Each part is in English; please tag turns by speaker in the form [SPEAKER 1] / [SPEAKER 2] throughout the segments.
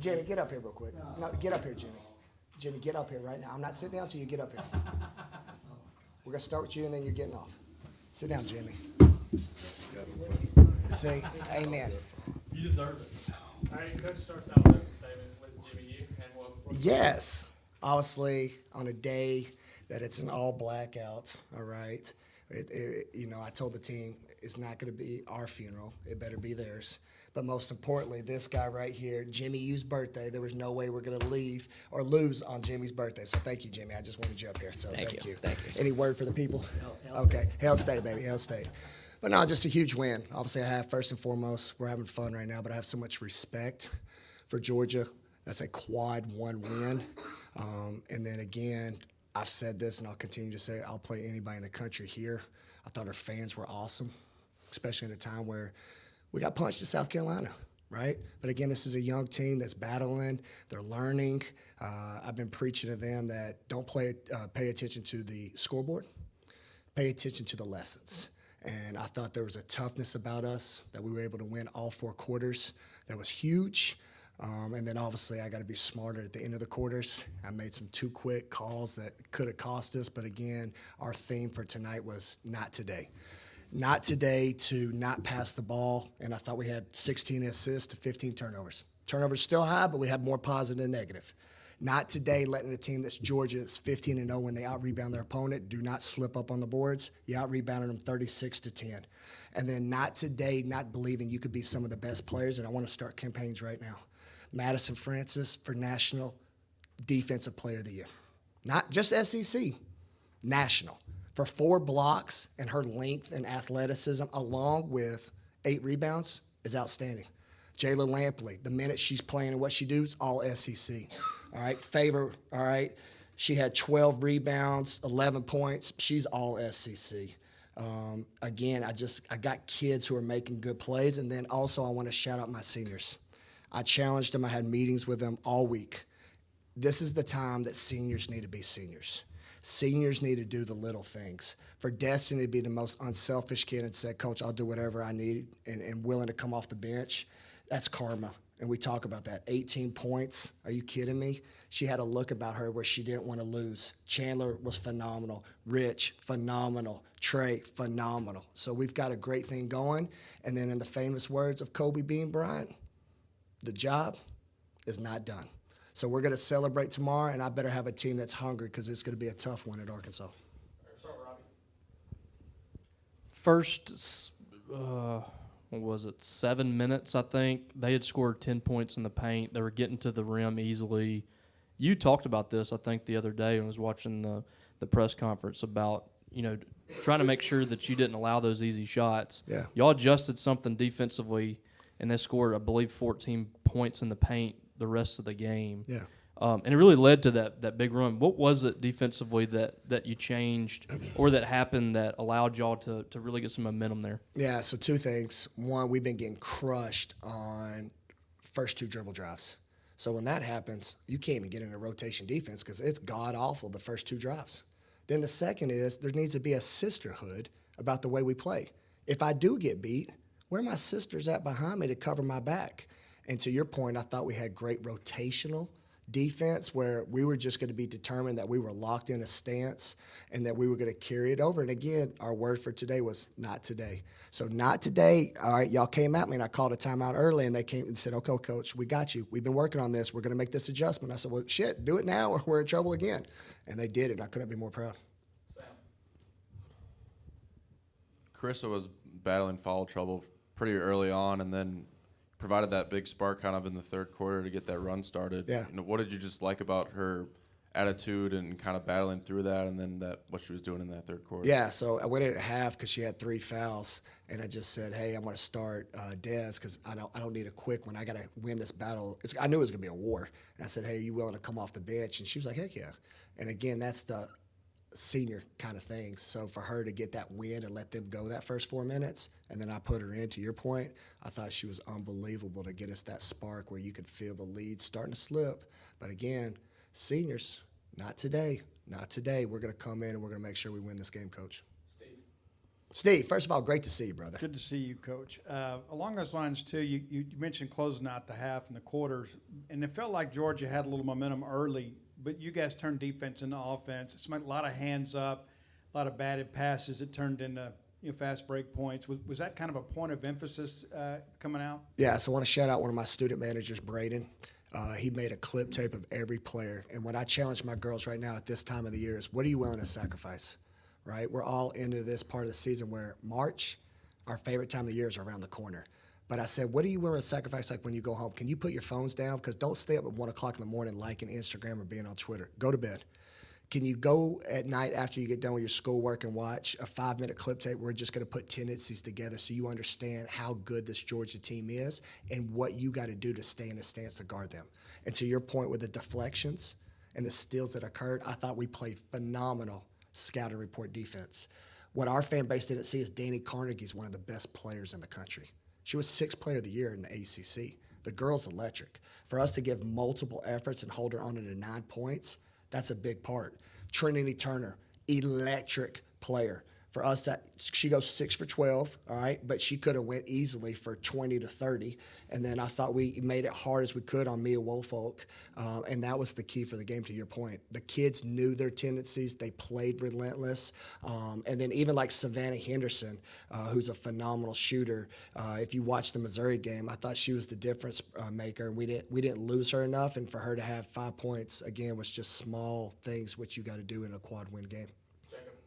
[SPEAKER 1] Jimmy, get up here real quick. No, get up here, Jimmy. Jimmy, get up here right now. I'm not sitting down until you get up here. We're going to start with you, and then you're getting off. Sit down, Jimmy. See? Amen.
[SPEAKER 2] You deserve it. All right, Coach starts out with a statement with Jimmy U. And we'll
[SPEAKER 1] Yes. Obviously, on a day that it's an all blackout, all right, I told the team it's not going to be our funeral. It better be theirs. But most importantly, this guy right here, Jimmy U's birthday, there was no way we're going to leave or lose on Jimmy's birthday. So thank you, Jimmy. I just wanted you up here. So thank you. Thank you. Any word for the people? Okay. Hail State, baby. Hail State. But no, just a huge win. Obviously, I have, first and foremost, we're having fun right now, but I have so much respect for Georgia. That's a quad one win. And then again, I've said this and I'll continue to say it, I'll play anybody in the country here. I thought our fans were awesome, especially in a time where we got punched in South Carolina, right? But again, this is a young team that's battling. They're learning. I've been preaching to them that don't pay attention to the scoreboard. Pay attention to the lessons. And I thought there was a toughness about us that we were able to win all 4 quarters. That was huge. And then obviously I got to be smarter at the end of the quarters. I made some too quick calls that could have cost us. But again, our theme for tonight was not today. Not today to not pass the ball. And I thought we had 16 assists to 15 turnovers. Turnovers still high, but we had more positive than negative. Not today letting a team that's Georgia that's 15-0 when they out-rebound their opponent, do not slip up on the boards. You out-rebounded them 36-10. And then not today not believing you could be some of the best players, and I want to start campaigns right now. Madison Francis for National Defensive Player of the Year. Not just SEC, national. For 4 blocks and her length and athleticism along with 8 rebounds is outstanding. Jayla Lampley, the minute she's playing and what she does, all SEC. All right, Favor, all right, she had 12 rebounds, 11 points. She's all SEC. Again, I got kids who are making good plays, and then also I want to shout out my seniors. I challenged them. I had meetings with them all week. This is the time that seniors need to be seniors. Seniors need to do the little things. For Destiny to be the most unselfish kid and say, Coach, I'll do whatever I need and willing to come off the bench, that's karma. And we talk about that. 18 points. Are you kidding me? She had a look about her where she didn't want to lose. Chandler was phenomenal. Rich, phenomenal. Trey, phenomenal. So we've got a great thing going. And then in the famous words of Kobe Bean Bryant, the job is not done. So we're going to celebrate tomorrow, and I better have a team that's hungry because it's going to be a tough one at Arkansas.
[SPEAKER 2] First, what was it, 7 minutes, I think. They had scored 10 points in the paint. They were getting to the rim easily. You talked about this, I think, the other day when I was watching the press conference about, trying to make sure that you didn't allow those easy shots.
[SPEAKER 1] Yeah.
[SPEAKER 2] Y'all adjusted something defensively, and they scored, I believe, 14 points in the paint the rest of the game.
[SPEAKER 1] Yeah.
[SPEAKER 2] And it really led to that big run. What was it defensively that you changed or that happened that allowed y'all to really get some momentum there?
[SPEAKER 1] Yeah, so 2 things. One, we've been getting crushed on first 2 dribble drives. So when that happens, you can't even get into rotation defense because it's god-awful the first 2 drives. Then the second is there needs to be a sisterhood about the way we play. If I do get beat, where are my sisters at behind me to cover my back? And to your point, I thought we had great rotational defense where we were just going to be determined that we were locked in a stance and that we were going to carry it over. And again, our word for today was not today. So not today. All right, y'all came at me and I called a timeout early and they came and said, okay, Coach, we got you. We've been working on this. We're going to make this adjustment. I said, well, shit, do it now or we're in trouble again. And they did it. I couldn't be more proud.
[SPEAKER 2] Sam.
[SPEAKER 3] Carissa was battling foul trouble pretty early on and then provided that big spark kind of in the third quarter to get that run started.
[SPEAKER 1] Yeah.
[SPEAKER 3] What did you just like about her attitude and kind of battling through that and then what she was doing in that third quarter?
[SPEAKER 1] Yeah, so I went in at half because she had 3 fouls, and I just said, hey, I'm going to start Dez because I don't need a quick one. I got to win this battle. I knew it was going to be a war. And I said, hey, are you willing to come off the bench? And she was like, heck yeah. And again, that's the senior kind of things. So for her to get that win and let them go that first 4 minutes, and then I put her in, to your point, I thought she was unbelievable to get us that spark where you could feel the lead starting to slip. But again, seniors, not today. Not today. We're going to come in and we're going to make sure we win this game, Coach.
[SPEAKER 2] Steve.
[SPEAKER 1] Steve, first of all, great to see you, brother.
[SPEAKER 4] Good to see you, Coach. Along those lines, too, you mentioned closing out the half and the quarters, and it felt like Georgia had a little momentum early, but you guys turned defense into offense. It's meant a lot of hands up, a lot of batted passes. It turned into fast break points. Was that kind of a point of emphasis coming out?
[SPEAKER 1] Yeah, so I want to shout out one of my student managers, Braden. He made a clip tape of every player. And what I challenge my girls right now at this time of the year is, what are you willing to sacrifice? Right? We're all into this part of the season where March, our favorite time of the year, is around the corner. But I said, what are you willing to sacrifice like when you go home? Can you put your phones down? Because don't stay up at 1 o'clock in the morning liking Instagram or being on Twitter. Go to bed. Can you go at night after you get done with your schoolwork and watch a 5-minute clip tape? We're just going to put tendencies together so you understand how good this Georgia team is and what you got to do to stay in the stance to guard them. And to your point with the deflections and the steals that occurred, I thought we played phenomenal scout and report defense. What our fan base didn't see is Danny Carnegie's one of the best players in the country. She was 6th player of the year in the ACC. The girl's electric. For us to give multiple efforts and hold her on to 9 points, that's a big part. Trinity Turner, electric player. For us, that she goes 6 for 12, all right, but she could have went easily for 20 to 30. And then I thought we made it hard as we could on Mia Woolfolk, and that was the key for the game. To your point, the kids knew their tendencies; they played relentless. And then even like Savannah Henderson, who's a phenomenal shooter. If you watch the Missouri game, I thought she was the difference maker. We didn't lose her enough, and for her to have 5 points again was just small things which you got to do in a quad win game.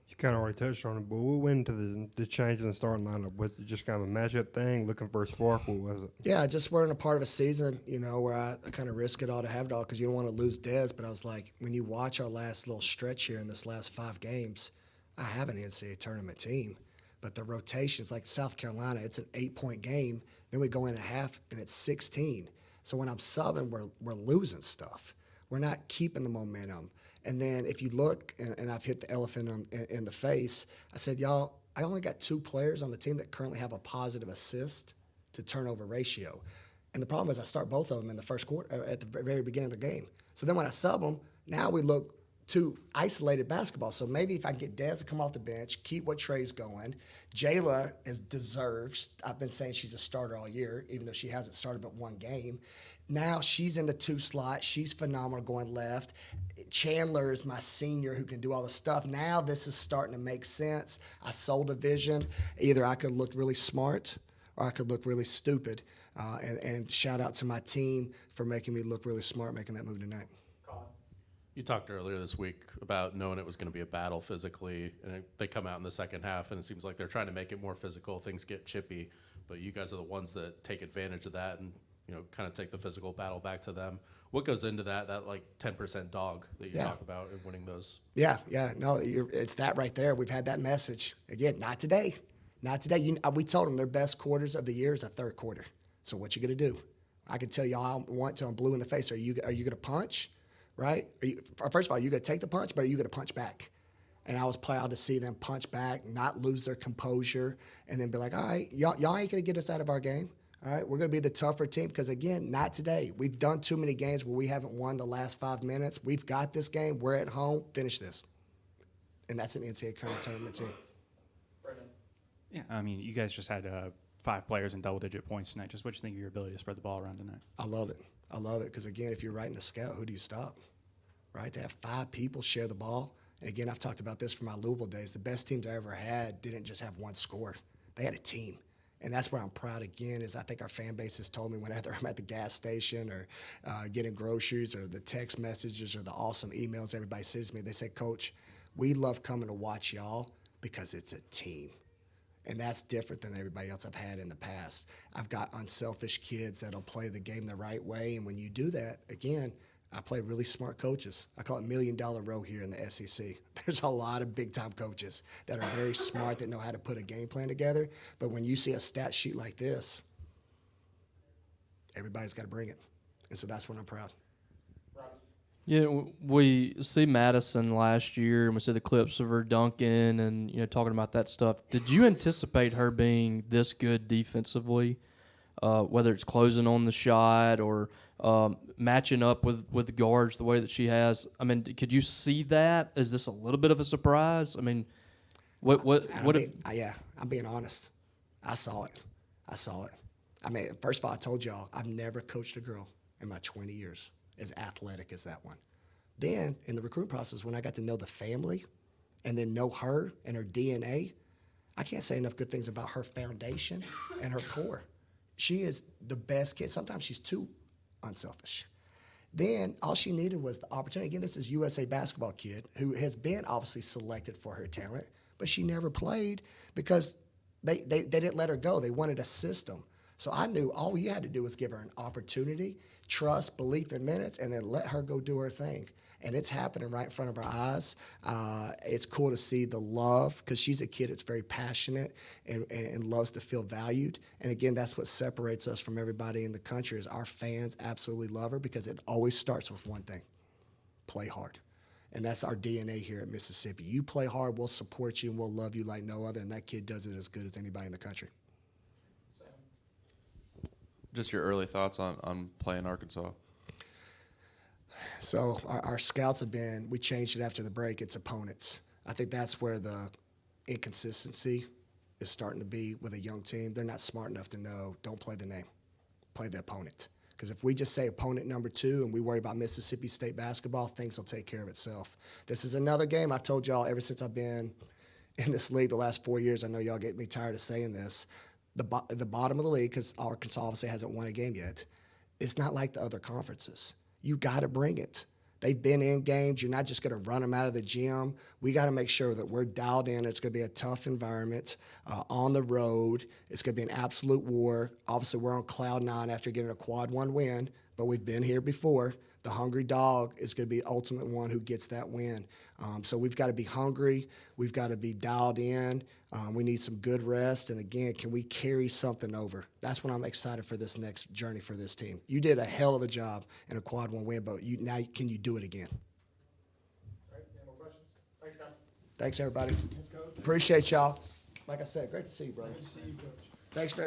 [SPEAKER 5] You kind of already touched on it, but what went into the change in the starting lineup? Was it just kind of a matchup thing, looking for a spark? What was it?
[SPEAKER 1] Yeah, just we're in a part of a season, where I kind of risk it all to have it all because you don't want to lose Dez. But I was like, when you watch our last little stretch here in this last 5 games, I have an NCAA tournament team. But the rotations, like South Carolina, it's an 8-point game. Then we go in at half, and it's 16. So when I'm subbing, we're losing stuff. We're not keeping the momentum. And then if you look, and I've hit the elephant in the face, I said, y'all, I only got 2 players on the team that currently have a positive assist to turnover ratio. And the problem is I start both of them in the first quarter, at the very beginning of the game. So then when I sub them, now we look too isolated basketball. So maybe if I can get Dez to come off the bench, keep what Trey's going. Jayla deserves. I've been saying she's a starter all year, even though she hasn't started but 1 game. Now she's in the 2 slot. She's phenomenal going left. Chandler is my senior who can do all the stuff. Now this is starting to make sense. I sold a vision. Either I could look really smart or I could look really stupid. And shout out to my team for making me look really smart, making that move tonight.
[SPEAKER 6] You talked earlier this week about knowing it was going to be a battle physically, and they come out in the second half, and it seems like they're trying to make it more physical. Things get chippy, but you guys are the ones that take advantage of that and kind of take the physical battle back to them. What goes into that like 10% dog that you talk about in winning those?
[SPEAKER 1] Yeah, no, it's that right there. We've had that message again. Not today. We told them their best quarters of the year is a third quarter. So what you gonna do? I can tell y'all I want till I'm blue in the face. Are you gonna punch? Right? First of all, you got to take the punch, but are you going to punch back? And I was proud to see them punch back, not lose their composure, and then be like, all right, y'all ain't going to get us out of our game. All right, we're going to be the tougher team because, again, not today. We've done too many games where we haven't won the last 5 minutes. We've got this game. We're at home. Finish this. And that's an NCAA tournament team.
[SPEAKER 7] Yeah, I mean, you guys just had 5 players in double-digit points tonight. Just what do you think of your ability to spread the ball around tonight?
[SPEAKER 1] I love it because, again, if you're writing a scout, who do you stop? Right? To have 5 people share the ball. And, again, I've talked about this from my Louisville days. The best teams I ever had didn't just have one scorer. They had a team. And that's where I'm proud, again, is I think our fan base has told me whenever I'm at the gas station or getting groceries or the text messages or the awesome emails everybody sends me, they say, Coach, we love coming to watch y'all because it's a team. And that's different than everybody else I've had in the past. I've got unselfish kids that'll play the game the right way. And when you do that, again, I play really smart coaches. I call it $1 million row here in the SEC. There's a lot of big-time coaches that are very smart that know how to put a game plan together. But when you see a stat sheet like this, everybody's got to bring it. And so that's when I'm proud.
[SPEAKER 2] Yeah, we see Madison last year, and we see the clips of her dunking and talking about that stuff. Did you anticipate her being this good defensively, whether it's closing on the shot or matching up with the guards the way that she has? I mean, could you see that? Is this a little bit of a surprise? I mean,
[SPEAKER 1] Yeah, I'm being honest. I saw it. I mean, first of all, I told y'all, I've never coached a girl in my 20 years as athletic as that one. Then, in the recruiting process, when I got to know the family and then know her and her DNA, I can't say enough good things about her foundation and her core. She is the best kid. Sometimes she's too unselfish. Then all she needed was the opportunity. Again, this is USA basketball kid who has been obviously selected for her talent, but she never played because they didn't let her go. They wanted a system. So I knew all you had to do was give her an opportunity, trust, belief in minutes, and then let her go do her thing. And it's happening right in front of our eyes. It's cool to see the love because she's a kid that's very passionate and loves to feel valued. And again, that's what separates us from everybody in the country is our fans absolutely love her because it always starts with one thing, play hard. And that's our DNA here at Mississippi. You play hard, we'll support you, and we'll love you like no other, and that kid does it as good as anybody in the country.
[SPEAKER 3] Just your early thoughts on playing Arkansas.
[SPEAKER 1] So our scouts have been, we changed it after the break, it's opponents. I think that's where the inconsistency is starting to be with a young team. They're not smart enough to know, don't play the name, play the opponent. Because if we just say opponent number 2 and we worry about Mississippi State basketball, things will take care of itself. This is another game I've told y'all ever since I've been in this league the last 4 years. I know y'all get me tired of saying this. The bottom of the league, because Arkansas obviously hasn't won a game yet, it's not like the other conferences. You got to bring it. They've been in games. You're not just going to run them out of the gym. We got to make sure that we're dialed in. It's going to be a tough environment on the road. It's going to be an absolute war. Obviously, we're on cloud 9 after getting a quad 1 win, but we've been here before. The hungry dog is going to be the ultimate one who gets that win. So we've got to be hungry. We've got to be dialed in. We need some good rest. And again, can we carry something over? That's when I'm excited for this next journey for this team. You did a hell of a job in a quad 1 win, but now can you do it again?
[SPEAKER 8] All right, any more questions? Thanks, guys.
[SPEAKER 1] Thanks, everybody.
[SPEAKER 4] Let's go.
[SPEAKER 1] Appreciate y'all. Like I said, great to see you, brother.
[SPEAKER 4] Good to see you, Coach.
[SPEAKER 1] Thanks for